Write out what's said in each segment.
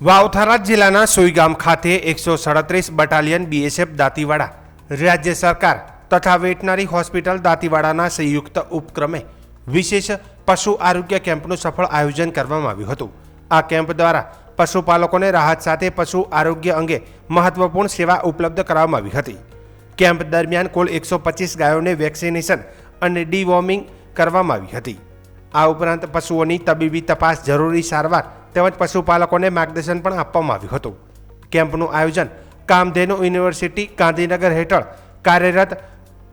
વાવથરા જિલ્લાના સોઈગામ ખાતે 137 battalion BSF Dantiwada, રાજ્ય સરકાર તથા વેટનરી હોસ્પિટલ દાંતીવાડાના સંયુક્ત ઉપક્રમે વિશેષ પશુ આરોગ્ય કેમ્પનું સફળ આયોજન કરવામાં આવ્યું હતું। આ કેમ્પ દ્વારા પશુપાલકોને રાહત સાથે પશુ આરોગ્ય અંગે મહત્વપૂર્ણ સેવા ઉપલબ્ધ કરાવવામાં આવી હતી। કેમ્પ દરમિયાન કુલ 125 ગાયોને વેક્સિનેશન અને ડીવોર્મિંગ કરવામાં આવી હતી। આ ઉપરાંત પશુઓની તબીબી તપાસ, જરૂરી સારવાર તેમજ પશુપાલકોને માર્ગદર્શન પણ આપવામાં આવ્યું હતું। કેમ્પનું આયોજન કામધેનુ યુનિવર્સિટી ગાંધીનગર હેઠળ કાર્યરત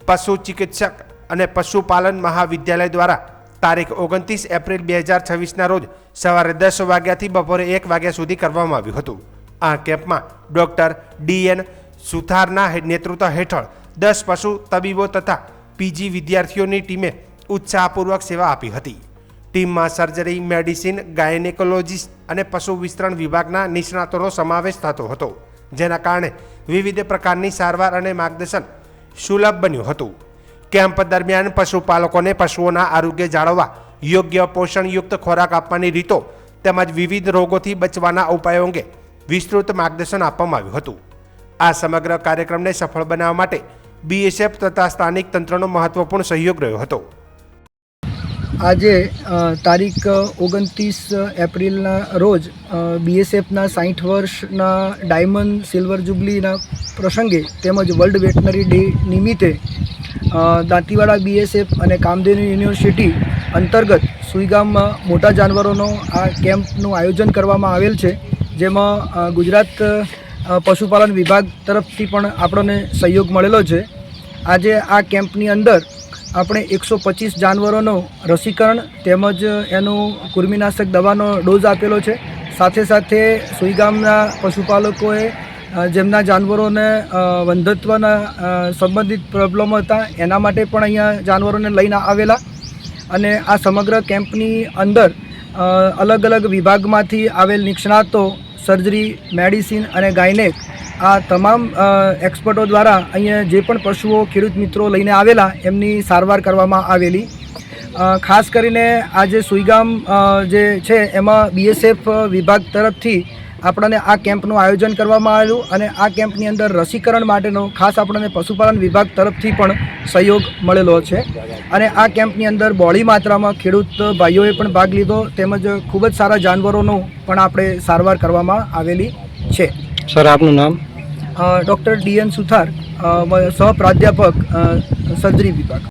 પશુ ચિકિત્સક અને પશુપાલન મહાવિદ્યાલય દ્વારા તારીખ 29 એપ્રિલ 2026ના રોજ સવારે 10 વાગ્યાથી બપોરે 1 વાગ્યા સુધી કરવામાં આવ્યું હતું। આ કેમ્પમાં ડૉક્ટર DN સુથારના નેતૃત્વ હેઠળ 10 પશુ તબીબો તથા PG વિદ્યાર્થીઓની ટીમે ઉત્સાહપૂર્વક સેવા આપી હતી। ટીમમાં સર્જરી, મેડિસિન, ગાયનેકોલોજીસ્ટ અને પશુ વિસ્તરણ વિભાગના નિષ્ણાતોનો સમાવેશ થતો હતો, જેના કારણે વિવિધ પ્રકારની સારવાર અને માર્ગદર્શન સુલભ બન્યું હતું। કેમ્પ દરમિયાન પશુપાલકોને પશુઓના આરોગ્ય જાળવવા, યોગ્ય પોષણયુક્ત ખોરાક આપવાની રીતો તેમજ વિવિધ રોગોથી બચવાના ઉપાયો અંગે વિસ્તૃત માર્ગદર્શન આપવામાં આવ્યું હતું। આ સમગ્ર કાર્યક્રમને સફળ બનાવવા માટે BSF તથા સ્થાનિક તંત્રનો મહત્વપૂર્ણ સહયોગ રહ્યો હતો। આજે તારીખ 29 એપ્રિલના રોજ BSFના 60 વર્ષના ડાયમંડ સિલ્વર જુબલીના પ્રસંગે તેમજ વર્લ્ડ વેટનરી ડે નિમિત્તે દાંતીવાડા BSF અને કામધેનુ યુનિવર્સિટી અંતર્ગત સુઈગામમાં મોટા જાનવરોનો આ કેમ્પનું આયોજન કરવામાં આવેલ છે, જેમાં ગુજરાત પશુપાલન વિભાગ તરફથી પણ આપણને સહયોગ મળેલો છે। આજે આ કેમ્પની અંદર આપણે 125 જાનવરોનો રસીકરણ તેમજ એનું કૃમિનાશક દવાનો ડોઝ આપેલો છે। સાથે સાથે સુઈગામના પશુપાલકોએ જેમના જાનવરોને વંધત્વના સંબંધિત પ્રોબ્લેમ હતા એના માટે પણ અહીંયા જાનવરોને લઈને આવેલા અને આ સમગ્ર કેમ્પની અંદર અલગ અલગ વિભાગમાંથી આવેલ નિષ્ણાતો, સર્જરી, મેડિસિન અને ગાયનેક આ તમામ એક્સપર્ટો દ્વારા અહીંયા જે પણ પશુઓ ખેડૂત મિત્રો લઈને આવેલા એમની સારવાર કરવામાં આવેલી। ખાસ કરીને આજે સુઈગામ જે છે એમાં BSF વિભાગ તરફથી આપણને આ કેમ્પનું આયોજન કરવામાં આવેલું અને આ કેમ્પની અંદર રસીકરણ માટેનો ખાસ આપણને પશુપાલન વિભાગ તરફથી પણ સહયોગ મળેલો છે અને આ કેમ્પની અંદર બહોળી માત્રામાં ખેડૂત ભાઈઓએ પણ ભાગ લીધો તેમજ ખૂબ જ સારા જાનવરોનું પણ આપણે સારવાર કરવામાં આવેલી છે। સર, આપનું નામ? ડૉક્ટર DN સુથાર, સહ પ્રાધ્યાપક સર્જરી વિભાગ।